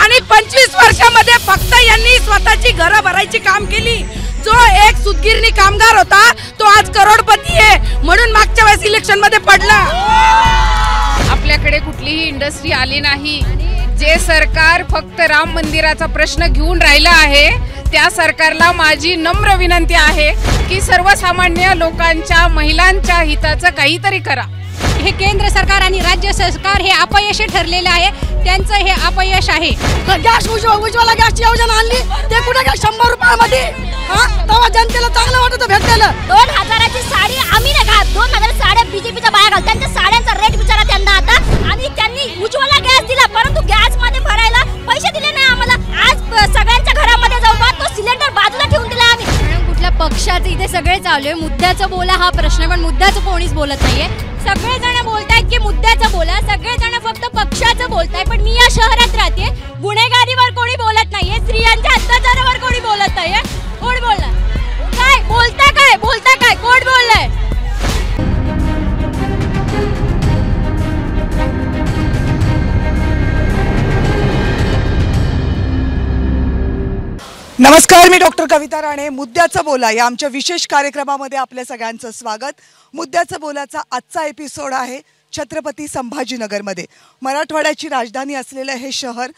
आणि 25 वर्षामध्ये फक्त यांनी स्वतःची घरं भरायची काम केली। जो एक सुतगिरणी कामगार होता तो आज करोडपती आहे, म्हणून मागच्या वेळेस इलेक्शन मध्ये पडला। आपल्याकडे कुठलीही इंडस्ट्री आली नाही। जे सरकार फक्त राम मंदिराचा प्रश्न घेऊन राहिलं आहे, त्या सरकारला माझी नम्र विनंती आहे की सर्वसामान्य लोकांच्या महिलांच्या हिताचं काहीतरी करा। हे केंद्र सरकार आणि राज्य सरकार हे अपयशी ठरलेले आहे, त्यांचं हे अपयश आहे। गॅस उज्ज्वला गॅसची योजना आणली, ते कुठे काय 100 रुपयामध्ये तेव्हा जनतेला चांगलं वाटत भेटलेलं। 2000ची साडी आम्ही नाही घालत, 2000 साड्या बीजेपीच्या बाया घालतात। त्यांच्या साड्यांचा रेट विचारा त्यांना आता। आणि त्यांनी उज्ज्वला गॅस दिला, परंतु गॅस मध्ये भरायला पैसे दिले नाही आम्हाला। आज सगळ्यांच्या घरामध्ये जाऊन तो सिलेंडर बाजूला ठेवून दिला आम्ही। कुठल्या पक्षाचं इथे सगळे चालू आहे, मुद्द्याचं बोला हा प्रश्न, पण मुद्द्याचं कोणीच बोलत नाहीये। सगळेजण बोलतायत की मुद्द्याचं बोला, सगळेजण फक्त पक्षाचं बोलतायत, पण मी या शहरात राहते, गुन्हेगारीवर कोणी बोलत नाहीये, स्त्रियांच्या अत्याचारावर कोणी बोलत नाहीये। कोण बोलणार? काय बोलता काय कोण बोललाय? नमस्कार, मी डॉक्टर कविता राणे। मुद्द्याचं बोला या आमच्या विशेष कार्यक्रमामध्ये आपल्या सगळ्यांचं स्वागत। मुद्द्याचं बोलाचा आजचा एपिसोड आहे छत्रपती संभाजीनगरमध्ये। मराठवाड्याची राजधानी असलेलं हे शहर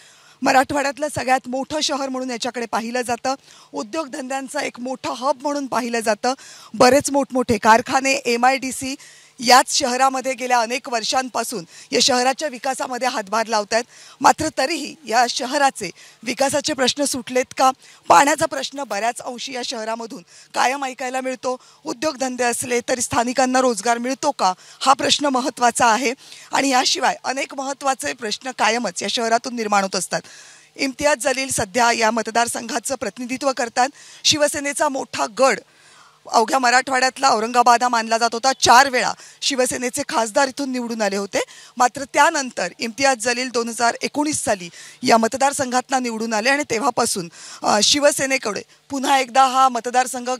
मराठवाड्यातलं सगळ्यात मोठं शहर म्हणून याच्याकडे पाहिलं जातं। उद्योगधंद्यांचा एक मोठं हब म्हणून पाहिलं जातं। बरेच मोठमोठे कारखाने, MIDC याच शहरामध्ये गेल्या अनेक वर्षांपासून या शहराच्या विकासामध्ये हातभार लावत आहेत। मात्र तरीही या शहराचे विकासाचे प्रश्न सुटलेत का? पाण्याचा प्रश्न बऱ्याच अंशी या शहरामधून कायम ऐकायला मिळतो। उद्योगधंदे असले तरी स्थानिकांना रोजगार मिळतो का, हा प्रश्न महत्त्वाचा आहे। आणि याशिवाय अनेक महत्त्वाचे प्रश्न कायमच या शहरातून निर्माण होत असतात। इम्तियाज जलील सध्या या मतदारसंघाचं प्रतिनिधित्व करतात। शिवसेनेचा मोठा गड अवघ्या मराठवाड्यातला औरंगाबाद हा मानला जात होता। 4 वेळा शिवसेनेचे खासदार इथून निवडून आले होते। मात्र त्यानंतर इम्तियाज जलील 2019 साली या मतदारसंघातून निवडून आले आणि तेव्हापासून शिवसेनेकडे पुन्हा एकदा हा मतदारसंघ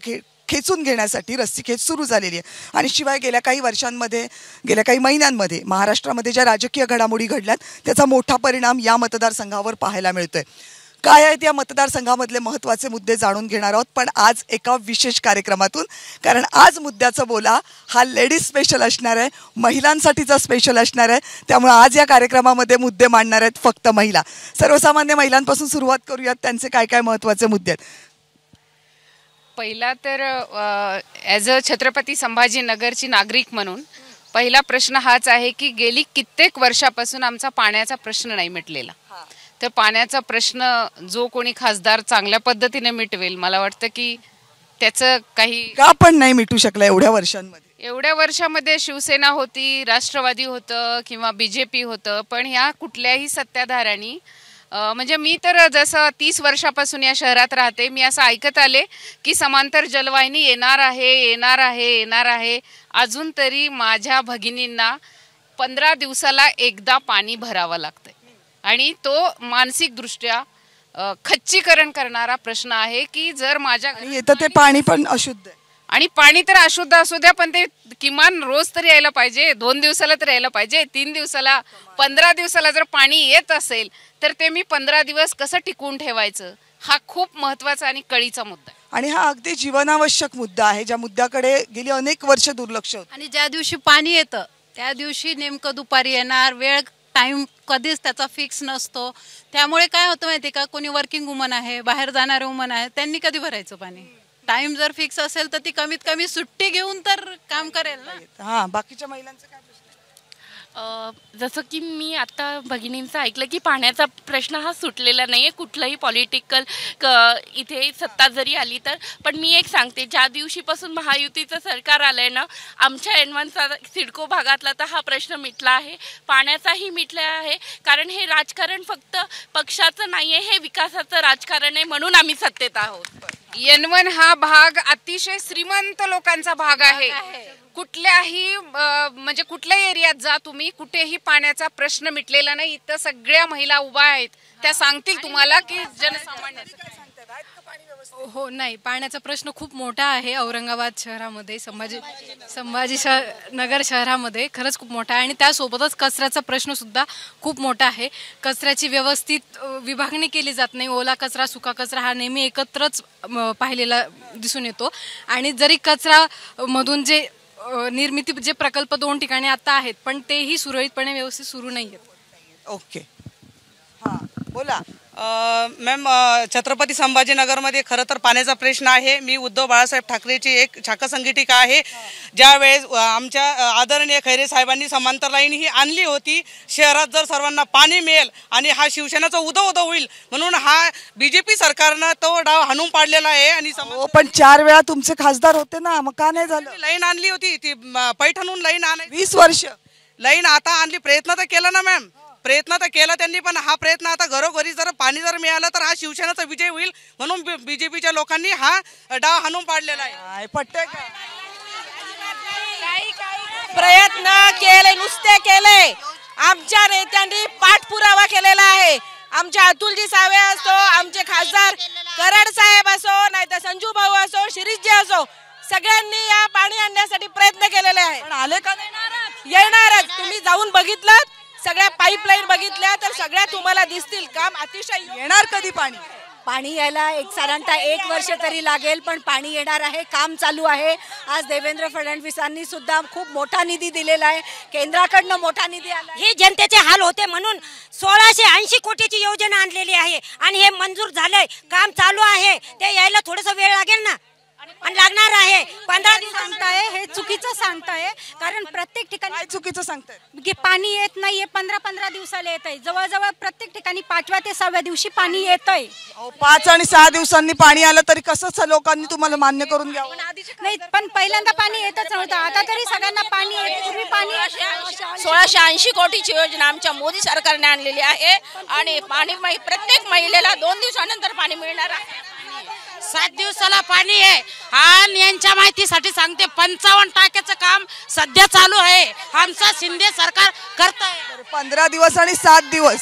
खेचून घेण्यासाठी रस्सीखेच सुरू झालेली आहे। आणि शिवाय गेल्या काही वर्षांमध्ये, गेल्या काही महिन्यांमध्ये महाराष्ट्रामध्ये ज्या राजकीय घडामोडी घडल्यात त्याचा मोठा परिणाम या मतदारसंघावर पाहायला मिळतोय। काय आहेत या मतदारसंघामधले महत्त्वाचे मुद्दे जाणून घेणार आहोत, पण आज एका विशेष कार्यक्रमातून। कारण आज मुद्द्याचं बोला हा लेडीज स्पेशल असणार आहे, महिलांसाठीचा स्पेशल असणार आहे। त्यामुळे आज या कार्यक्रमामध्ये मुद्दे मांडणार आहेत फक्त महिला। सर्वसामान्य महिलांपासून सुरुवात करूयात, त्यांचे काय काय महत्त्वाचे मुद्दे आहेत। पहिला तर ॲज अ छत्रपती संभाजीनगरची नागरिक म्हणून पहिला प्रश्न हाच आहे की गेली कित्येक वर्षापासून आमचा पाण्याचा प्रश्न नाही मिटलेला। तर पाण्याचा प्रश्न जो कोणी खासदार चांगल्या पद्धतीने मिटवेल, मला वाटतं की त्याचं काही का पण नाही मिटू शकला एवढ्या वर्षांमध्ये। एवढ्या वर्षामध्ये शिवसेना होती, राष्ट्रवादी होतं किंवा BJP होतं, पण ह्या कुठल्याही सत्ताधाऱ्यांनी म्हणजे मी तर जसं 30 वर्षापासून या शहरात राहते, मी असं ऐकत आले की समांतर जलवाहिनी येणार आहे। अजून तरी माझ्या भगिनींना 15 दिवसाला एकदा पाणी भरावं लागतंय आणि तो मानसिकदृष्ट्या खच्चीकरण करणारा प्रश्न आहे की जर माझ्या येतं ते पाणी पण अशुद्ध आहे। आणि पाणी तर अशुद्ध असू द्या, पण ते किमान रोज तरी यायला पाहिजे, 2 दिवसाला तरी यायला पाहिजे, 3 दिवसाला, 15 दिवसाला जर पाणी येत असेल तर ते मी 15 दिवस कसं टिकवून ठेवायचं, हा खूप महत्त्वाचा आणि कळीचा मुद्दा आहे। आणि हा अगदी जीवनावश्यक मुद्दा आहे, ज्या मुद्द्याकडे गेली अनेक वर्ष दुर्लक्ष होतं। आणि ज्या दिवशी पाणी येतं त्या दिवशी नेमकं दुपारी येणार, वेळ टाइम कधीच त्याचा फिक्स नसतो। त्यामुळे काय होतं माहिती का, कोणी वर्किंग वुमन आहे, बाहेर जाणारे वुमन आहे, त्यांनी कधी भरायचं पाणी? टाइम जर फिक्स असेल तर ती कमीत कमी सुट्टी घेऊन तर काम करेल ना। हां, बाकीच्या महिलांचं काय प्रश्न? जसं की मी आता भगिनींचं ऐकलं की पाण्याचा प्रश्न हा सुटलेला नाही आहे, कुठलंही पॉलिटिकल इथे सत्ता जरी आली तर। पण मी एक सांगते, ज्या दिवशीपासून महायुतीचं सरकार आलं आहे ना, आमच्या N1चा सिडको भागातला तर हा प्रश्न मिटला आहे, पाण्याचाही मिटला आहे। कारण हे राजकारण फक्त पक्षाचं नाही आहे, हे विकासाचं राजकारण आहे, म्हणून आम्ही सत्तेत आहोत। N1 हा भाग अतिशय श्रीमंत लोकांचा भाग आहे। कुठल्याही म्हणजे कुठल्याही एरियात जा तुम्ही, कुठेही पाण्याचा प्रश्न मिटलेला नाही। इथं सगळ्या महिला उभा आहेत, त्या सांगतील तुम्हाला की जनसामान्य हो नाही, पाण्याचा प्रश्न खूप मोठा आहे औरंगाबाद शहरामध्ये, नगर शहरामध्ये खरंच खूप मोठा आहे. आणि त्यासोबतच कचऱ्याचा प्रश्न सुद्धा खूप मोठा आहे. कचऱ्याची व्यवस्थित विभागणी केली जात नाही. ओला कचरा सुका कचरा हा नेहमी एकत्रच पाहिलेला दिसून येतो. आणि जरी कचरा मधून जे निर्मिती जे प्रकल्प 2 ठिकाणी आता आहेत पण तेही सुरळीतपणे व्यवस्थित सुरू नाही आहेत. ओके, हां बोला. मॅम, छत्रपती संभाजीनगरमध्ये खरं तर पाण्याचा प्रश्न आहे. मी उद्धव बाळासाहेब ठाकरेची एक शाखा संघटिका आहे. ज्यावेळेस आमच्या आदरणीय खैरे साहेबांनी समांतर लाईन ही आणली होती, शहरात जर सर्वांना पाणी मिळेल आणि हा शिवसेनेचा उदो होईल म्हणून हा बीजेपी सरकारनं तो डाव हाणून पाडलेला आहे. आणि पण 4 वेळा तुमचे खासदार होते ना, मग का नाही झालं? लाईन आणली होती ती पैठणहून लाईन आणायची 20 वर्ष लाईन आता आणली. प्रयत्न तर केला ना मॅम, प्रयत्न तर केला त्यांनी, पण हा प्रयत्न आता घरोघरी जर पाणी जर मिळालं तर हा शिवसेनेचा विजय होईल म्हणून बीजेपीच्या लोकांनी हा डाव हाणून पाडलेला आहे. पटतंय का? प्रयत्न केले, नुसते केले. आमच्या नेत्यांनी पाठपुरावा केलेला आहे. आमचे अतुलजी सावे असो, आमचे खासदार कराड साहेब असो, नाहीतर संजू भाऊ असो, शिरीषजी असो, सगळ्यांनी या पाणी आणण्यासाठी प्रयत्न केलेले आहे. आले का? येणारच. तुम्ही जाऊन बघितलं, सगळ्या पाईपलाईन बघितल्या तर सगळ्या तुम्हाला दिसतील. काम अतिशय. येणार कधी पाणी? पाणी यायला साधारणतः 1 वर्ष तरी लागेल, पण पाणी येणार आहे. काम चालू आहे. आज देवेंद्र फडणवीसांनी सुद्धा खूप मोठा निधी दिलेला आहे, केंद्राकडनं मोठा निधी आला. हे जनतेचे हाल होते म्हणून 1680 कोटीची योजना आणलेली आहे आणि हे मंजूर झालंय. काम चालू आहे. ते यायला थोडासा वेळ लागेल ना, आणि लागणार आहे. 15 दिवस सांगताय हे चुकीचं सांगताय. कारण प्रत्येक ठिकाणी काय चुकीचं सांगताय? की पाणी येत नाहीये. 15-15 दिवसाला येत आहे. जवळजवळ प्रत्येक ठिकाणी 5व्या ते 6व्या दिवशी पाणी येत आहे. 5 आणि 6 दिवसांनी पाणी आलं तरी कसं लोकांनी तुम्हाला मान्य करून घ्यावं? नाही, पण पहिल्यांदा पाणी येतच नव्हतं. आता तरी सगळ्यांना पाणी येते. पूर्वी पाणी 1680 कोटीची योजना आमच्या मोदी सरकारने आणलेली आहे आणि पाणी प्रत्येक महिलेला 2 दिवसानंतर पाणी मिळणार आहे. 7 दिवसाला पाणी आहे. हा यांच्या माहितीसाठी सांगते, 55 टाक्याचं काम सध्या चालू आहे. आमचा शिंदे सरकार करत आहे. 15 दिवस आणि 7 दिवस.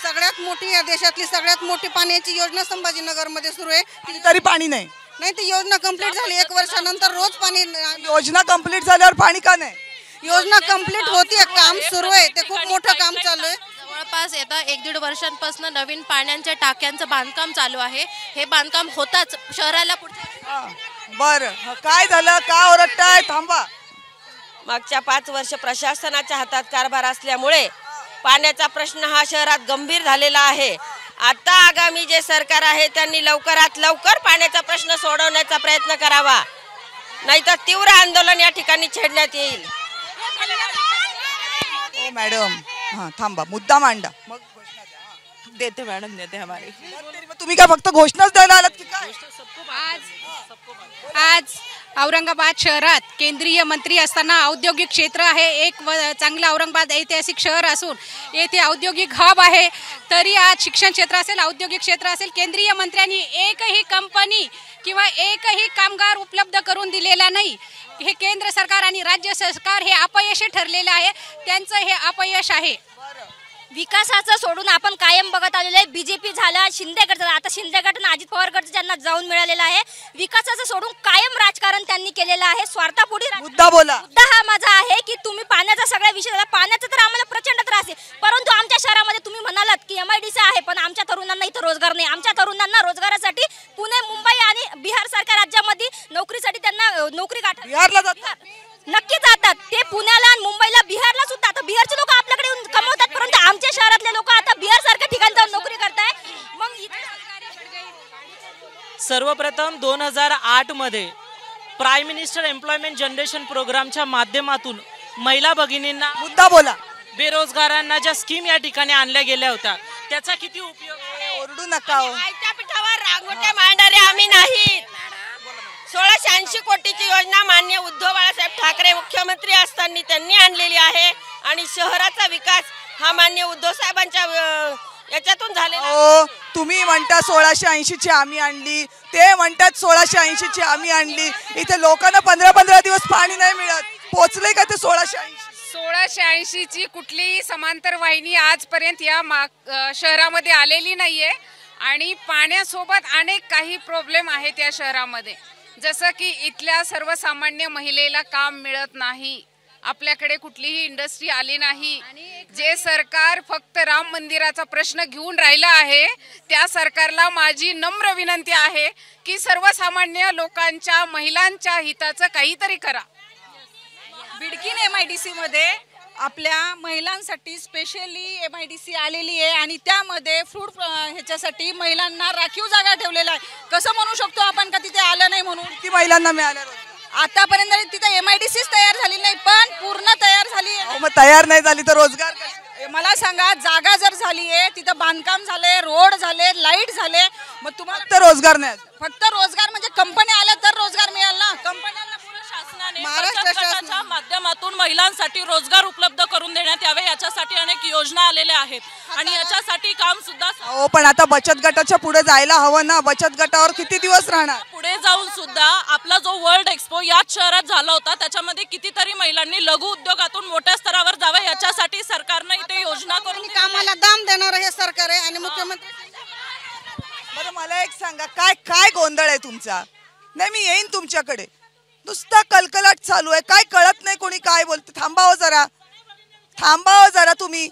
सगळ्यात मोठी या देशातली सगळ्यात मोठी पाण्याची योजना संभाजीनगरमध्ये सुरू आहे. तरी पाणी नाही. नाही, ती योजना कंप्लीट झाली. 1 वर्षानंतर रोज पाणी. योजना कंप्लीट झाल्यावर पाणी का नाही? योजना कंप्लीट होतीये, काम सुरू आहे. ते खूप मोठं काम चालू आहे. जवळपास येत्या 1-1.5 वर्षांपासून नवीन पाण्याच्या टाक्यांचं बांधकाम चालू आहे. हे बांधकाम होताच शहराला बरं, काय झालं? का ओरडताय? थांबा. मागच्या 5 वर्ष प्रशासनाच्या हातात कारभार असल्यामुळे पाण्याचा प्रश्न हा शहरात गंभीर झालेला आहे. आता आगामी जे सरकार आहे त्यांनी लवकरात लवकर पाण्याचा प्रश्न सोडवण्याचा प्रयत्न करावा, नाहीतर तीव्र आंदोलन या ठिकाणी छेडण्यात येईल. मॅडम थांबा, मुद्दा मांडा, मग घोषणा द्या. देते मॅडम, देते हमारी. तुम्ही काय फक्त घोषणाच द्यायला आलात की काय? आज औरंगाबाद शहरात केंद्रीय मंत्री असताना औद्योगिक क्षेत्र आहे. एक चांगलं औरंगाबाद ऐतिहासिक शहर असून येथे औद्योगिक हब आहे. तरी आज शिक्षण क्षेत्र असेल, औद्योगिक क्षेत्र असेल, केंद्रीय मंत्र्यांनी एकही कंपनी किंवा एकही कामगार उपलब्ध करून दिलेला नाही. हे केंद्र सरकार आणि राज्य सरकार हे अपयशी ठरलेलं आहे. त्यांचं हे अपयश आहे. विकासाचं सोडून आपण कायम बघत आलेलो आहे. बीजेपी झाला, शिंदे गट झाला, आता शिंदे गट आणि अजित पवार गट ज्यांना जाऊन मिळालेला आहे. विकासाचं सोडून कायम राजकारण त्यांनी केलेलं आहे. स्वार्थापोटी. मुद्दा बोला. मुद्दा हा माझा आहे की तुम्ही पाण्याचा सगळा विषय झाला. पाण्याचा तर आम्हाला प्रचंड त्रास आहे, परंतु आमच्या शहरामध्ये तुम्ही म्हणालात की MIDC आहे, पण आमच्या तरुणांना इथं रोजगार नाही. आमच्या तरुणांना रोजगारासाठी पुणे, मुंबई आणि बिहार सारख्या राज्यामध्ये नोकरीसाठी त्यांना नोकरी गाठत. बिहारला जातात, नक्की जातात ते. पुण्याला आणि मुंबईला, बिहारला सुद्धा. आता बिहारचे लोक आपल्याकडे येऊन कमवतात, परंतु आमच्या शहरातले लोक आता बिहार सारख्या ठिकाणी जाऊन नोकरी करताय. मग सर्वप्रथम 2008 मध्ये प्राईम मिनिस्टर एम्प्लॉयमेंट जनरेशन प्रोग्रामच्या माध्यमातून महिला भगिनींना, मुद्दा बोला, बेरोजगारांना ज्या स्कीम या ठिकाणी आणल्या गेल्या होत्या त्याचा किती उपयोग? ओरडू नका. विद्यापीठावर रांगोट्या मांडणारे आम्ही नाहीत. 1680 कोटीची योजना माननीय उद्धव बाळासाहेब ठाकरे मुख्यमंत्री असताना त्यांनी आणलेली आहे आणि शहराचा विकास हा माननीय उद्धव साहेबांच्या याच्यातून झालेला. तुम्ही म्हणता 1680 ची आम्ही आणली, ते म्हणतात 1680 ची आम्ही आणली. इथे लोकांना 15-15 दिवस पाणी नाही मिळत. पोचले का ते 1680? 1680 ची कुठलीही समांतर वाहिनी आजपर्यंत या शहरामध्ये आलेली नाहीये आणि पाण्यासोबत अनेक काही प्रॉब्लेम आहेत या शहरामध्ये, जसं की इथल्या सर्वसामान्य महिलेला काम मिळत नाही, आपल्याकडे कुठलीही इंडस्ट्री आली नाही. जे सरकार फक्त राम मंदिराचा प्रश्न घेऊन राहिलं आहे, त्या सरकारला माझी नम्र विनंती आहे की सर्वसामान्य लोकांच्या महिलांच्या हिताचं काहीतरी करा. बिडकीन MIDC मध्ये आपल्या महिलांसाठी स्पेशली MIDC आलेली आहे आणि त्यामध्ये फ्रूट ह्याच्यासाठी महिलांना राखीव जागा ठेवलेला आहे. कसं म्हणू शकतो आपण का तिथे आलं नाही म्हणून? किती महिलांना मिळालं? आतापर्यंत तिथे MIDCच तयार झाली नाही, पण पूर्ण तयार झाली आहे. मग तयार नाही झाली तर रोजगार कसे? मला सांगा, जागा जर झाली आहे, तिथं बांधकाम झाले, रोड झाले, लाईट झाले, मग तुम्हाला फक्त रोजगार नाही, फक्त रोजगार म्हणजे कंपन्या आल्या तर रोजगार मिळेल ना. कंपन्यांना महाराष्ट्र शासनाच्या माध्यमातून महिलांसाठी रोजगार उपलब्ध करून देण्यात यावे याच्यासाठी अनेक योजना आलेल्या आहेत आणि याच्यासाठी काम सुद्धा. हो, पण आता बचत गटाच्या पुढे जायला हवं ना. बचत गटावर किती दिवस राहणार? पुढे जाऊन सुद्धा आपला जो वर्ल्ड एक्सपो याच शहरात झाला होता, त्याच्यामध्ये कितीतरी महिलांनी लघु उद्योगातून मोठ्या स्तरावर जावं याच्यासाठी सरकारने इथे योजना करून कामाला दाम देणार हे सरकार आहे. आणि मुख्यमंत्री बरं, मला एक सांगा, काय काय गोंधळ आहे तुमचा? नाही, मी येईन तुमच्याकडे. नुसता कलकलाट चालू आहे, काय कळत नाही कोणी काय बोलते. थांबावं जरा, थांबावं जरा. तुम्ही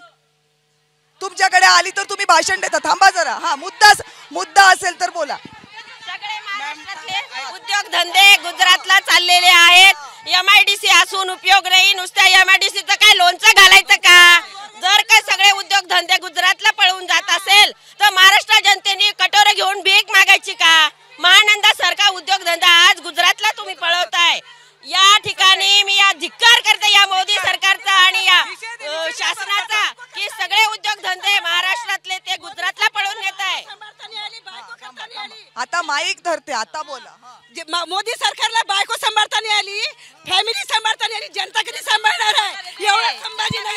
तुमच्याकडे आली तर तुम्ही भाषण देता, थांबा जरा. हा, मुद्दा असेल तर बोला. सगळे महाराष्ट्रातले उद्योगधंदे गुजरातला चाललेले आहेत. MIDC असून उपयोग नाही. नुसत्या MIDCचं काय लोणचं घालायचं का? जर का सगळे उद्योगधंदे गुजरातला पळून जात असेल तर महाराष्ट्र जनतेने कटोरे घेऊन भीक मागायची का? महानंदा सारखा उद्योगधंदा आज गुजरातला तुम्ही पळवताय. या ठिकाणी मी या धिक्कार करते या मोदी सरकारचा आणि या शासनाचा की सगळे उद्योगधंदे महाराष्ट्रातले ते गुजरातला पळवून नेत आहे. आता माईक धरते, आता बोला. मोदी सरकारला बायको सांभाळता नाही आली, फॅमिली सांभाळता नाही आली, जनता किती सांभाळणार आहे? एवढं संभाजीनगर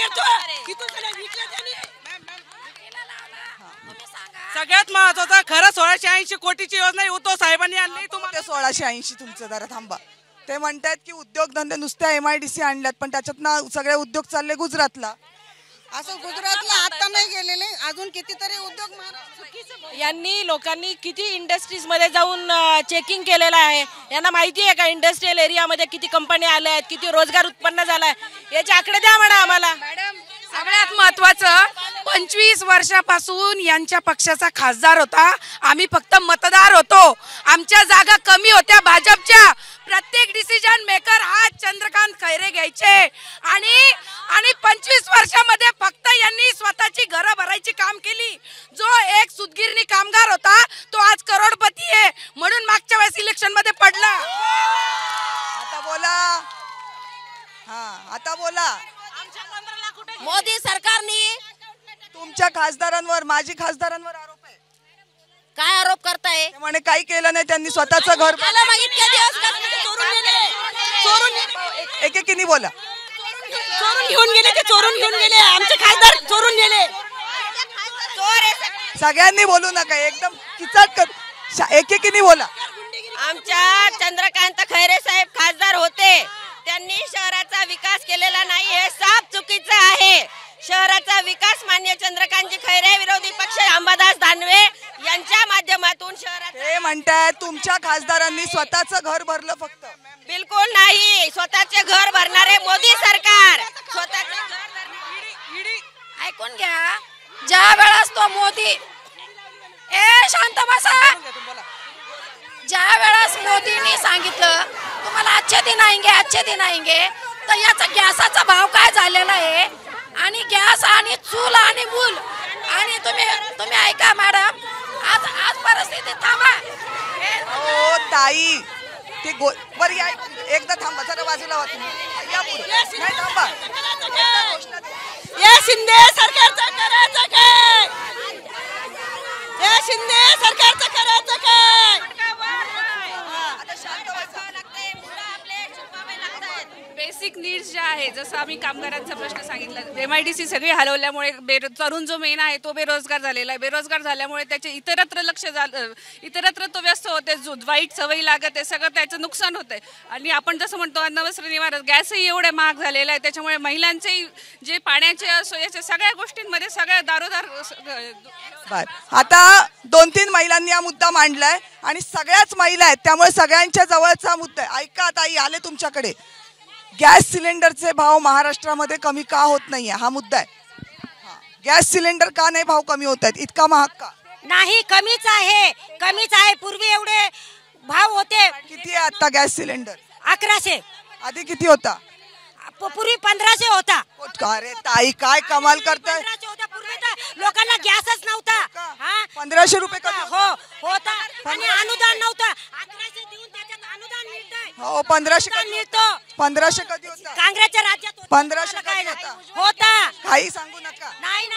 सगळ्यात महत्वाचं खरं 1680 कोटीची योजना उद्धव साहेबांनी आणली. तुम्हाला 1680 तुमचं जरा थांबा. ते म्हणतात की उद्योगधंदे नुसत्या MIDC आणल्यात, पण त्याच्यातनं सगळे उद्योग चालले गुजरातला. असं गुजरातला आता नाही गेलेले, अजून कितीतरी उद्योग यांनी लोकांनी किती इंडस्ट्रीज मध्ये जाऊन चेकिंग केलेलं आहे. यांना माहिती आहे का इंडस्ट्रियल एरियामध्ये किती कंपन्या आल्या आहेत, किती रोजगार उत्पन्न झालाय? याचे आकडे द्या म्हणा आम्हाला. सगळ्यात महत्वाचं, 25 वर्षापासून यांच्या पक्षाचा खासदार होता, आम्ही फक्त मतदार होतो. आमच्या जागा कमी होत्या भाजपच्या. प्रत्येक डिसिजन मेकर हा चंद्रकांत खैरे घ्यायचे आणि 25 वर्षामध्ये फक्त यांनी स्वतःची घरं भरायची काम केली. जो एक सुतगिरणी कामगार होता तो आज करोडपती आहे, म्हणून मागच्या वेळेस इलेक्शन मध्ये पडला. आता बोला. हा, आता बोला. मोदी सरकारने तुमच्या खासदारांवर, माजी खासदारांवर आरोप आहे. काय आरोप करताय? म्हणे काही केलं नाही त्यांनी, स्वतःचं घर. एकेकीने बोला. चोरून घेऊन गेले, ते चोरून घेऊन गेले, आमचे खासदार चोरून गेले. सगळ्यांनी बोलू नका, एकदम किचट कर. एकेकीने बोला. आमच्या चंद्रकांत खैरे साहेब खासदार होते, त्यांनी शहराचा विकास केलेला नाही, हे साफ चुकीचं आहे. शहराचा विकास मान्य चंद्रकांतजी खैरे, विरोधी पक्ष अंबादास दानवे यांच्या माध्यमातून शहरात. ते म्हणतात तुमच्या खासदारांनी स्वतःचं घर भरलं फक्त. बिलकुल नाही. स्वतःचे घर भरणारे मोदी सरकार. स्वतःचे घर ऐकून घ्या. ज्या वेळेस तो मोदी शांत बसा. ज्या वेळेस मोदींनी सांगितलं तुम्हाला अच्छे दिन आएंगे, तर याचा गॅसाचा भाव काय झालेला आहे आणि गॅस आणि चूल आणि मूल आणि तुम्ही ऐका मॅडम, आज परिस्थिती थांबा. हो ताई, ते बरं या, एकदा थांबा जरा, बाजूला वा तुम्ही. या पुढे. नाही, थांबा. या शिंदे सरकारचं करायचं काय? या शिंदे सरकारचं करायचं काय? बेसिक नीड्स ज्या आहेत आहे. जसं आम्ही कामगारांचा प्रश्न सांगितला, MIDC सगळी हलवल्यामुळे तरुण जो मेन आहे तो बेरोजगार झालेला आहे. बेरोजगार झाल्यामुळे त्याचे इतरत्र लक्ष इतरत्र तो व्यस्त होते, वाईट सवयी लागत आहे, सगळं त्याचं नुकसान होतंय. आणि आपण जसं म्हणतो अन्न वस्त्र निवारा, गॅसही एवढे महाग झालेला आहे, त्याच्यामुळे महिलांचे जे पाण्याचे सोयीच्या सगळ्या गोष्टींमध्ये सगळ्या दारोदार. आता 2-3 महिलांनी हा मुद्दा मांडलाय आणि सगळ्याच महिला आहेत, त्यामुळे सगळ्यांच्या जवळचा मुद्दा आहे. ऐका ताई, आले तुमच्याकडे. गॅस सिलेंडरचे भाव महाराष्ट्रामध्ये कमी का होत नाहीये हा मुद्दा आहे. गॅस सिलेंडर का नाही भाव कमी होत आहेत, इतका महाग का नाही? कमीच आहे. पूर्वी एवढे भाव होते. किती आहे आता गॅस सिलेंडर? 1100. आधी किती होता? पूर्वी 1500 होता. अरे ताई, काय कमाल करताय. 1500 होता पूर्वी, तर लोकांना गॅसच नव्हता. 1500 रुपये का? होता. आणि अनुदान नव्हतं. 1100 देऊन त्याच्यात अनुदान मिळतंय. हो, 1500 मिळतो. 1500 कधी होता? काँग्रेसच्या राज्यात 1500 काय कधी होता? काही सांगू नका. नाही.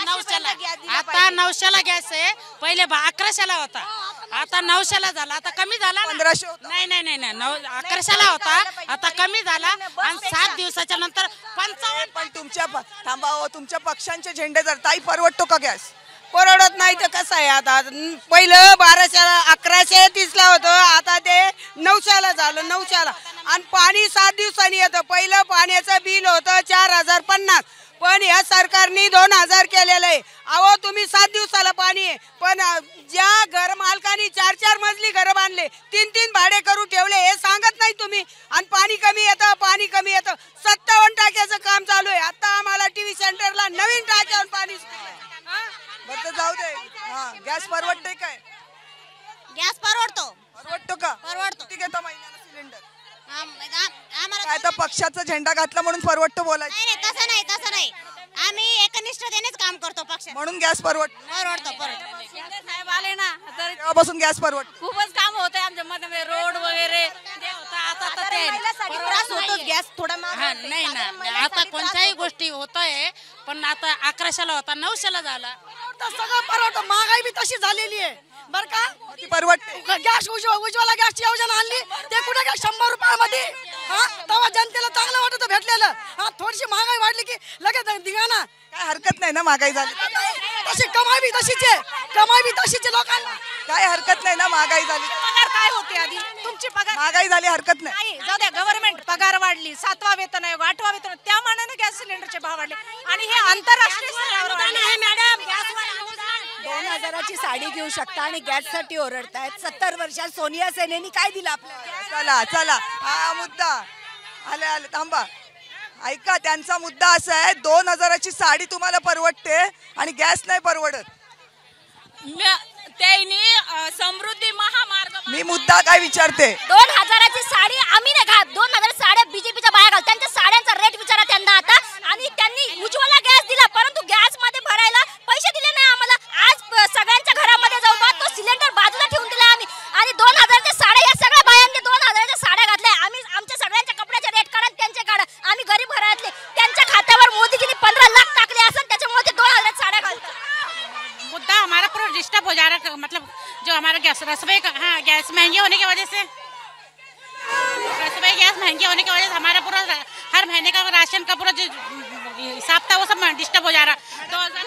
900ला. आता 900ला गॅस आहे. पहिले 1100ला होता, आता 900ला झाला. आता कमी झाला. 1500 होता. नाही 1100ला होता, आता कमी झाला. आणि 7 दिवसाच्या नंतर 55. पण तुमच्या पक्षांचे झेंडे जर ताई, परवडतो का गॅस? परवडत नाही तर कसं आहे. आता पहिलं 1200ला 1130ला होतं, आता ते 900ला झालं. 900ला. आणि पाणी 7 दिवसांनी येतं. पहिलं पाण्याचं बिल होतं 4050, पण या सरकारने 2000 केलेलं आहे. अहो, तुम्ही 7 दिवसाला पाणी आहे, पण ज्या घर मालकांनी 4-4 मजली घरं बांधले, 3-3 भाडे करून ठेवले, हे सांगत नाही तुम्ही. आणि पाणी कमी येतं. 57 टाक्याचं काम चालू आहे. आता आम्हाला TV सेंटरला नवीन टाक्यावर पाणी. बरं, जाऊ दे. गॅस परवडते काय? गॅस परवडतो का? परवडतो. किती घेता महिन्याला सिलेंडर? आम्हाला काय तर पक्षाचा झेंडा घातला म्हणून परवडतो बोलायचं? नाही, तसं नाही. आम्ही एकनिष्ठतेनेच काम करतो पक्ष, म्हणून गॅस परवडतो. साहेब आले ना तर तेव्हापासून गॅस परवडतो. खूपच काम होत आहे आमच्या मध्ये, रोड वगैरे आता त्रास होतोच. गॅस थोडा नाही ना, आता कोणत्याही गोष्टी होत आहे, पण आता 1100ला होता, 900ला झाला. सगळं परवडतं. महागाई बी तशी झालेली आहे बर का. ती परवडते. गॅस उज्ज्वला गॅसची योजना आणली, ते कुठे काय 100 रुपयामध्ये. तेव्हा जनतेला चांगलं वाटत भेटलेलं. थोडीशी महागाई वाढली की लगेच दिगाना. काय हरकत नाही ना महागाई झाली. तशी कमाई बी तशीच आहे लोकांना. काय हरकत नाही ना महागाई झाली. पगार काय होते आधी तुमची? पगार महागाई झाली, हरकत नाही. जाऊ द्या. गव्हर्नमेंट पगार वाढली, 7वा वेतन आयोग, 8वा वेतन, त्या मानाने गॅस सिलेंडरचे भाव वाढले. आणि हे आंतरराष्ट्रीय स्तरावर आहे मॅडम. 2000ची साडी घेऊ शकता आणि गॅससाठी ओरडतायत. 70 वर्षात सोनिया सेनेनी काय दिलं आपल्याला? चला हा मुद्दा आले. थांबा, ऐका. त्यांचा मुद्दा असा आहे, 2000ची साडी तुम्हाला परवडते आणि गॅस नाही परवडत. त्यांनी समृद्धी महामार्ग. मी मुद्दा काय विचारते, 2000ची साडी आम्ही नाही घालत. 2000 साड्या बीजेपीच्या बाया घालतात. त्यांच्या साड्यांचा रेट विचारा त्यांना आता. आणि त्यांनी उज्ज्वला गॅस दिला, परंतु गॅस मध्ये भरायला पैसे दिले नाही आम्हाला. आज सगळ्यांच्या घरामध्ये जाऊन तो सिलेंडर बाजूला ठेवून दिला आम्ही. आणि 2000च्या साड्या, या सगळ्या बायांनी 2000च्या साड्या घातल्या. आम्ही आमच्या सगळ्यांच्या कपड्याचे रेट काढा, त्यांचे काढा. आम्ही गरीब घरातले. त्यांच्या खात्यावर मोदीजींनी 15 लाख टाकले असेल, त्याच्यामुळे ते 2000 साड्या घालतात. मुद्दा हमारा पूरा डिस्टर्ब हो जा रहा है. मतलब जो हमारा गैस गैस महंगी होने की वजह से गैस महंगी होने की वजह से हमारा पूरा हर महीने का राशन का पूरा जो हिसाब था वो सब डिस्टर्ब हो जा रहा. 2000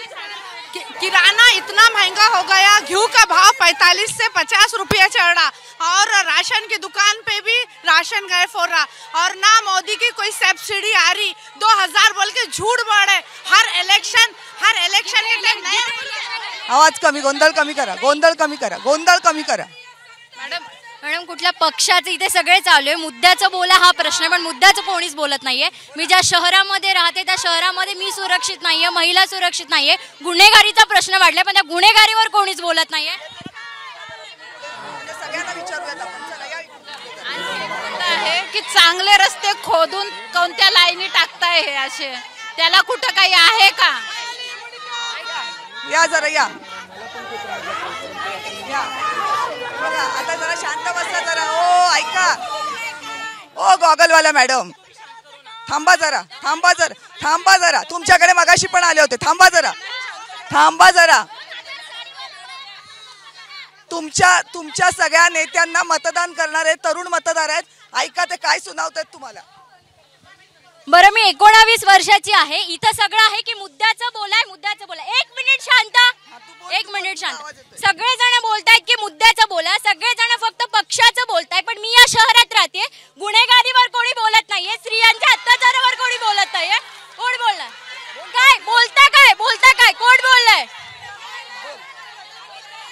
किराना इतना महंगा हो गया, घी का भाव 45 से 50 रुपया चढ़ रहा, और राशन की दुकान पे भी राशन गायब हो रहा, और ना मोदी की कोई सब्सिडी आ रही. 2000 बोल के झूठ बोल रहे. हर इलेक्शन के टाइम आवाज कमी, गोंधळ कमी करा. मॅडम, कुठल्या पक्षाचं इथे सगळे चालू आहे. मुद्द्याचं बोला हा प्रश्न, पण मुद्द्याचं कोणीच बोलत नाहीये. मी ज्या शहरामध्ये राहते त्या शहरामध्ये मी सुरक्षित नाहीये, महिला सुरक्षित नाहीये. गुन्हेगारीचा प्रश्न वाढलाय, पण त्या गुन्हेगारीवर कोणीच बोलत नाहीये. आहे की चांगले रस्ते खोदून कोणत्या लाईनी टाकताय हे असे, त्याला कुठं काही आहे का? या जरा या. आता जरा शांत बसा जरा. ओ ऐका, ओ गॉगलवाला मॅडम, थांबा जरा. तुमच्याकडे मगाशी पण आले होते. थांबा जरा. तुमच्या सगळ्या नेत्यांना मतदान करणारे तरुण मतदार आहेत. ऐका ते काय सुनावतात तुम्हाला. बरं मी 19 वर्षाची आहे. इथं सगळं आहे की मुद्द्याचं बोलाय. एक मिनिट शांत. सगळेजण बोलतायत की मुद्द्याचं बोला. सगळेजण फक्त पक्षाचं बोलताय. पण मी या शहरात राहते. गुन्हेगारीवर कोणी बोलत नाहीये. स्त्रियांच्या अत्याचारावर कोणी बोलत नाहीये. कोण बोललाय? काय बोलता काय कोण बोललाय?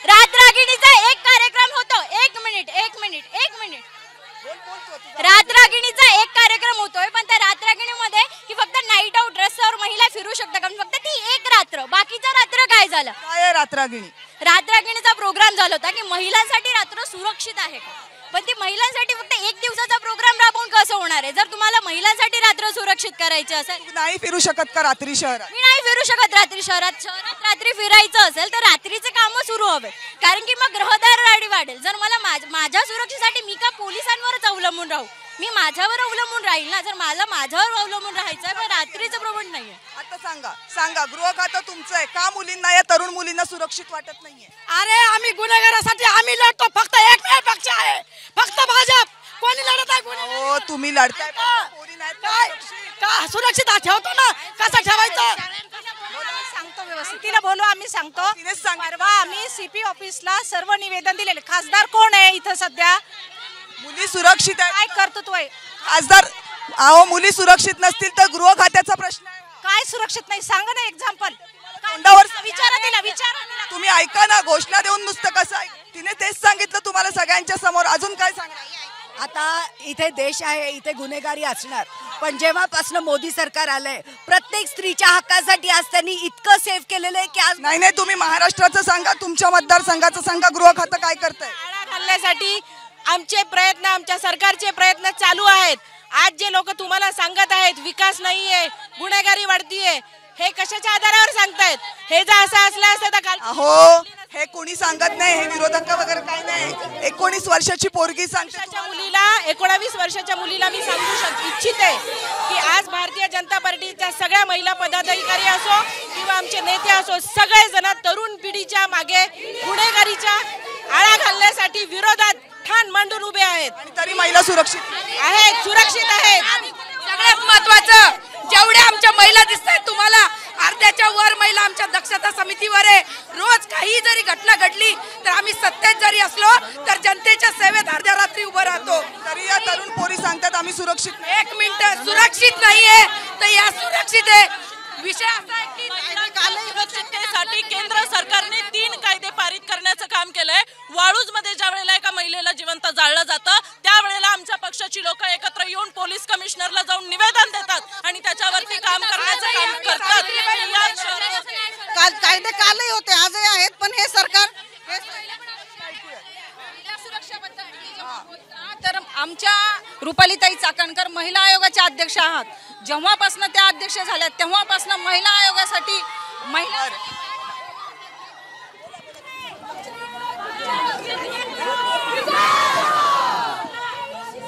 रातरागिणीचा एक कार्यक्रम होतो. एक मिनिट रातरागिणीचा एक कार्यक्रम होतोय. पण त्या रातरागिणीमध्ये की फक्त नाईट आउट रस्त्यावर महिला फिरू शकतात कारण फक्त ती एक रात्र. बाकीचं रात्र काय झालं? काय रातरागिणीचा प्रोग्राम झाला होता की महिलांसाठी रात्र सुरक्षित आहे का. पण ती महिलांसाठी फक्त एक दिवसाचा प्रोग्राम राबवून कसं होणार आहे? जर तुम्हाला महिलांसाठी रात्र सुरक्षित करायची असेल नाही फिरू शकत का रात्री शहरात? मी नाही फिरू शकत रात्री शहरात रात्री फिरायचं असेल तर रात्रीचे कामं सुरू हवे. कारण की मग रहदारी वाढेल. जर मला माझ्या सुरक्षेसाठी मी का पोलिसांवरच अवलंबून राहू? मी माझ्यावर अवलंबून राहील ना. जर मला माझ्यावर अवलंबून राहायचं तर रात्रीचं प्रबंध नाहीये. आता सांगा गृह खातं तुमचं आहे का मुलींना या तरुण मुलींना सुरक्षित वाटत नाहीये? अरे आम्ही गुन्हेगारासाठी आम्ही लढतो. फक्त एकमेव पक्ष आहे, फक्त भाजप. कोणी लढत आहे? हो तुम्ही लढताय. का सुरक्षित ठेवतो ना? कसं ठेवायचं? सांगतो व्यवस्थित बोलू. आम्ही सांगतो. परवा आम्ही CP ऑफिसला सर्व निवेदन दिलेले. खासदार कोण आहे इथं सध्या? मुली सुरक्षित आहे. काय करतो तो खासदार? अहो मुली सुरक्षित नसतील तर गृह खात्याचा प्रश्न आहे. काय सुरक्षित नाही सांगा ना एक्झाम्पल. तोंडावर विचारा तिला. तुम्ही ऐका ना. घोषणा देऊन नुसतं कसं? तिने तेच सांगितलं तुम्हाला सगळ्यांच्या समोर. अजून काय सांगणार? आता इथे देश आहे, इथे गुन्हेगारी असणार. पण जेव्हापासून मोदी सरकार आलंय प्रत्येक स्त्रीच्या हक्कासाठी आज त्यांनी इतकं सेव्ह केलेलं आहे की आज नाही तुम्ही महाराष्ट्राचं सांगा, तुमच्या मतदारसंघाचं सांगा. गृह खातं काय करतंय? आळा घालण्यासाठी आमचे प्रयत्न, आमच्या सरकारचे प्रयत्न चालू आहेत. आज जे लोक तुम्हाला सांगत आहेत विकास नाहीये, गुन्हेगारी वाढतीये, हे कशाच्या आधारावर सांगतायत? हे जर असं असलं असतं तर काल अहो हे कोणी सांगत नाही. हे विरोधक वगैरे काही नाही. 19 वर्षाची पोरगी सांगते. 19 वर्षाच्या मुलीला मी सांगू इच्छिते की आज भारतीय जनता पार्टीच्या सगळ्या महिला पदाधिकारी असो किंवा आमचे नेते असो, सगळेजण तरुण पिढीच्या मागे गुन्हेगारीच्या आळा घालण्यासाठी विरोधात ठाण मांडून उभे आहेत. तरी महिला सुरक्षित आहेत. सगळ्यात महत्वाचं जेवढ्या आमच्या महिला दिसत आहेत तुम्हाला, अर्ध्याच्या वर महिला आमच्या दक्षता समितीवर आहे. रोज काही जरी घटना घडली तर आम्ही सत्तेत जरी असलो तर जनतेच्या सेवेत अर्ध्या रात्री उभं राहतो. तरी या तरुण पोरी सांगतात आम्ही सुरक्षित. एक मिनिट, सुरक्षित नाहीये तर या सुरक्षित आहे. विषय असा आहे की सुरक्षिततेसाठी केंद्र सरकारने 3 कायदे पारित करण्याचं काम केलंय. वाळूजमध्ये ज्या वेळेला एका महिलेला जिवंत जाळलं जातं त्यावेळेला आमच्या पक्षाची लोक एकत्र येऊन पोलीस कमिशनरला जाऊन निवेदन देतात आणि त्याच्यावरती काम करण्याचं काम करतात. कायदे कालही होते, आजही आहेत. पण हे सरकार तर आमच्या रुपालीताई चाकणकर महिला आयोगाच्या अध्यक्ष आहात. जेव्हापासून त्या अध्यक्ष झाल्या तेव्हापासून महिला आयोगासाठी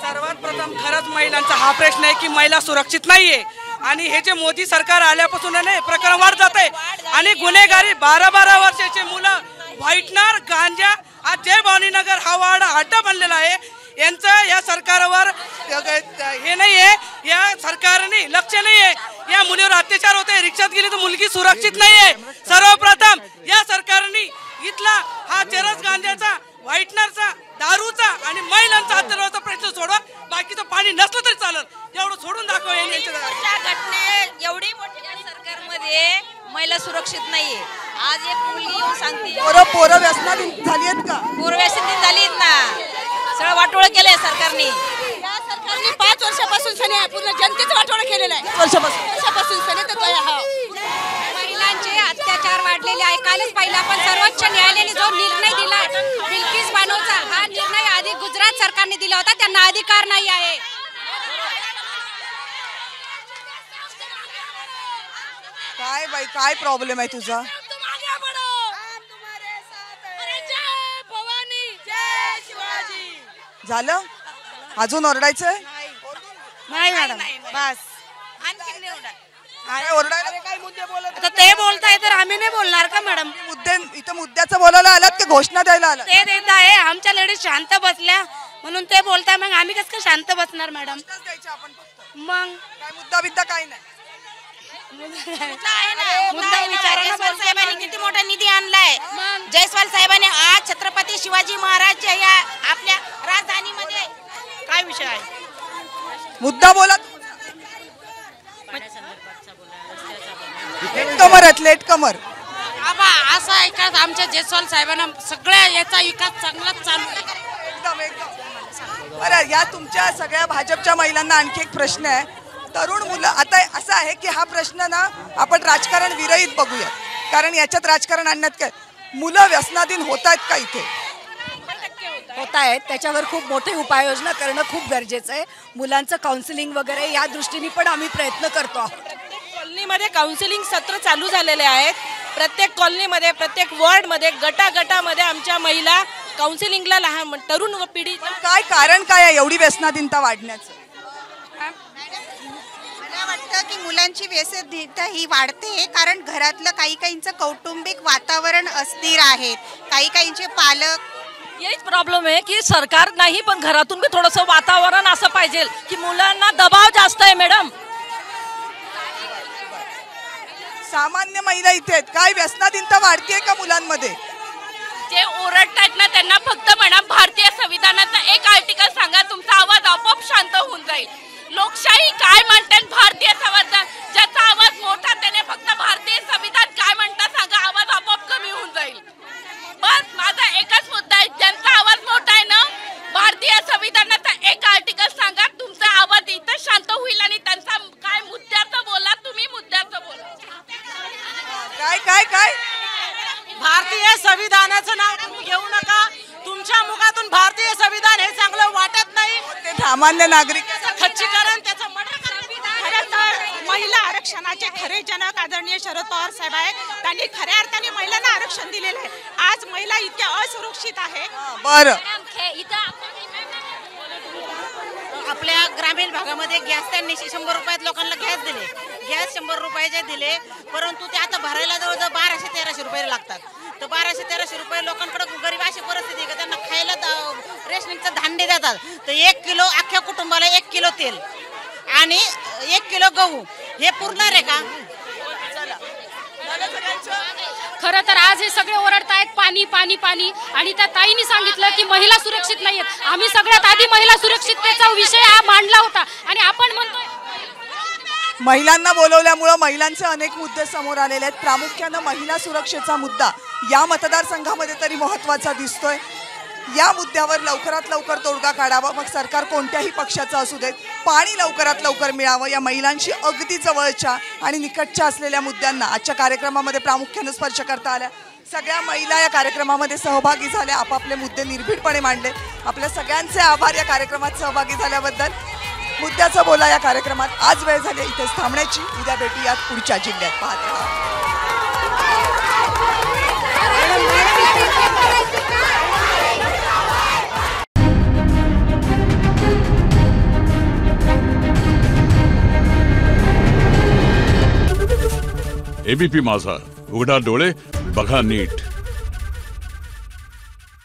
सर्वात प्रथम खरंच महिलांचा हा प्रश्न आहे की महिला सुरक्षित नाहीये. आणि हे जे मोदी सरकार आल्यापासून प्रकरण वाढ जात आहे आणि गुन्हेगारी 12-12 वर्षाचे मुलं व्हाईटनर गांजा. आज जय भवानीनगर हा वार्ड अड्डा बनलेला आहे. यांचं या सरकारवर हे नाहीये, या सरकारने लक्ष नाहीये. या मुलीवर अत्याचार होते, रिक्षात गेली तर मुलगी सुरक्षित नाहीये. सर्वप्रथम या सरकारने इथला हा चरस गांजाचा, व्हाईटनरचा, दारूचा आणि महिलांचा अत्याचाराचा प्रश्न सोडवा. बाकीचं पाणी नसलं तरी चालेल, एवढं सोडून दाखवा. एवढी मोठ्या सरकारमध्ये महिला सुरक्षित नाहीये. आज एक मुलगी येऊन सांगते पोरं व्यसनात झाली आहेत का? पोरं व्यसनात झालीत ना. सगळं वाटोळं केलंय सरकारने. या सरकारने 5 वर्षापासून पूर्ण जनतेचं वाटोळं केलेलं आहे. वर्षापासून महिलांचे अत्याचार वाढलेले आहे. कालच पाहिला आपण सर्वोच्च न्यायालयाने जो निर्णय दिला बिल्किस बानोचा, हा निर्णय आधी गुजरात सरकारने दिला होता. त्यांना अधिकार नाही आहे. काय बाई काय प्रॉब्लेम आहे तुझा? झालं? अजून ओरडायचंय? नाही मॅडम, बस. आता ते बोलताय तर आम्ही नाही बोलणार का मॅडम? इथं मुद्द्याचं बोलायला आलात की घोषणा द्यायला आलात? ते देत आहे. आमच्या लेडीज शांत बसल्या म्हणून ते बोलताय. मग आम्ही कसं काय शांत बसणार मॅडम? मग काय मुद्दा बिद्दा काय नाही. जयस्वाल साहेबांनी किती मोठा निधी आणलाय. जयस्वाल साहेबांनी आज छत्रपती शिवाजी महाराजच्या या आपल्या राजधानीमध्ये काय विषय आहे. मुद्दा बोला. लेट कमर आबा असं आहे का आमच्या जयस्वाल साहेबांना सगळ्या याचा विकास चांगलाच चालू आहे. एकदम बरं. या तुमच्या सगळ्या भाजपच्या महिलांना आणखी एक प्रश्न आहे. तरुण मुलं आता असं आहे की हा प्रश्न ना आपण राजकारण विरहित बघूया, कारण याच्यात राजकारण आणण्यात काय मुलं व्यसनाधीन होत आहेत का इथे होत आहेत. त्याच्यावर खूप मोठी उपाययोजना करणं खूप गरजेचं आहे. मुलांचं काउन्सिलिंग वगैरे या दृष्टीने पण आम्ही प्रयत्न करतो आहोत. कॉलनीमध्ये काउन्सिलिंग सत्र चालू झालेले आहेत. प्रत्येक कॉलनीमध्ये प्रत्येक वॉर्डमध्ये गटागटामध्ये आमच्या महिला काउन्सिलिंगला लहान तरुण व पिढी. काय कारण काय आहे एवढी व्यसनाधीनता वाढण्याचं. मला वाटतं की मुलांची व्यसनधीनता ही वाढते कारण घरातलं काही काहींचं कौटुंबिक वातावरण अस्थिर आहेत. काही काहींचे पालक. यहीच प्रॉब्लेम आहे की सरकार नाही पण घरातून बी थोडंसं वातावरण असं पाहिजे की मुलांना दबाव जास्त आहे. मॅडम सामान्य महिला इथे आहेत. काय व्यसनाधीनता वाढतेय का मुलांमध्ये. जे ओरडतात ना त्यांना फक्त म्हणा भारतीय संविधानाचा एक आर्टिकल सांगा, तुमचा आवाज आपोआप शांत होऊन जाईल. लोकशाही काय म्हणतात भारतीय संविधान, ज्याचा आवाज मोठा त्याने फक्त भारतीय संविधान काय म्हणतात सांगा, आवाज आपोआप कमी होऊन जाईल. बस माझा एकच मुद्दा आहे, ज्यांचा आवाज मोठा आहे ना भारतीय संविधानाचा एक आर्टिकल सांगा, तुमचा आवाज इथं शांत होईल आणि त्यांचा काय मुद्द्याचं बोला, तुम्ही मुद्द्याचं बोला. काय काय काय भारतीय संविधानाचं नाव तुम्ही घेऊ नका. तुमच्या मुखातून भारतीय संविधान हे चांगलं वाटत नाही. ते सामान्य नागरिक खच्चीकरण त्याचं मर्डर खरं तर महिला आरक्षणाचे खरे जनक आदरणीय शरद पवार साहेब आहेत. त्यांनी खऱ्या अर्थाने महिलांना आरक्षण दिलेलं आहे. आज महिला इतक्या असुरक्षित आहे. बरं आपल्या ग्रामीण भागामध्ये गॅस त्यांनी 100 रुपयात लोकांना गॅस दिले. गॅस 100 रुपयाचे दिले, परंतु ते आता भरायला जवळजवळ 1200-1300 रुपये लागतात. तर 1200-1300 रुपये लोकांकडे गरीब अशी परिस्थिती आहे का त्यांना खायला रेशनिंगचं धान्य देतात. तर 1 किलो अख्ख्या कुटुंबाला 1 किलो तेल आणि 1 किलो गहू हे पुरणार आहे का. खरं तर आज हे सगळे ओरडतायत पाणी पाणी पाणी, आणि त्या ताईंनी सांगितलं की महिला सुरक्षित नाहीयेत. आम्ही सगळ्यात आधी महिला सुरक्षिततेचा विषय हा मांडला होता आणि आपण म्हणतोय महिलांना बोलवल्यामुळं महिलांचे अनेक मुद्दे समोर आलेले आहेत. प्रामुख्यानं महिला सुरक्षेचा मुद्दा या मतदारसंघामध्ये तरी महत्त्वाचा दिसतोय. या मुद्द्यावर लवकरात लवकर तोडगा काढावा, मग सरकार कोणत्याही पक्षाचं असू देत. पाणी लवकरात लवकर मिळावं, या महिलांशी अगदी जवळच्या आणि निकटच्या असलेल्या मुद्द्यांना आजच्या कार्यक्रमामध्ये प्रामुख्यानं स्पर्श करता आल्या. सगळ्या महिला या कार्यक्रमामध्ये सहभागी झाल्या, आपापले मुद्दे निर्भीडपणे मांडले. आपल्या सगळ्यांचे आभार या कार्यक्रमात सहभागी झाल्याबद्दल. मुद्द्याचं बोला या कार्यक्रमात आज वेळ झाली इथेच थांबण्याची. उद्या भेटूयात पुढच्या जिल्ह्यात. पाहत राहा. एबीपी माझा, उघडा डोळे बघा नीट.